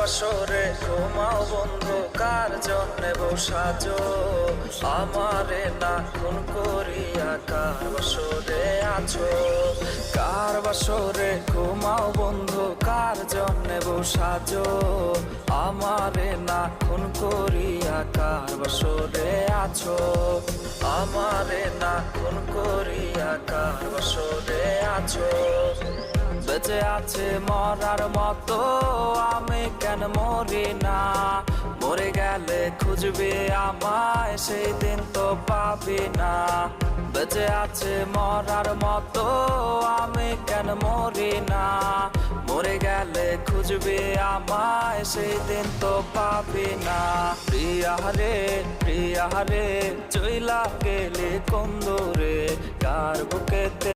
বাসরে ঘুমাও বন্ধু, কার জন্যে বসাজো আমারে না খুন করিয়া? কার বাসরে আছো? কার বাসরে ঘুমাও বন্ধু, কার জন্যে বসাজো আমারে না খুন করিয়া? কার বাসরে আছো আমারে না খুন করিয়া? কার বাসরে আছো? বেঁচে আছে মরার মতো আমি কেন মরি না? মরে গেলে খুঁজবে আমায়, সেই দিন তো পাবি না। বেঁচে আছে মরার মতো আমি কেন মরি না? মরে গেলে খুঁজবে আমায়, সেই দিন তো পাবি না। প্রিয়া রে চইলা গেলে কোন দূরে, কার বুকেতে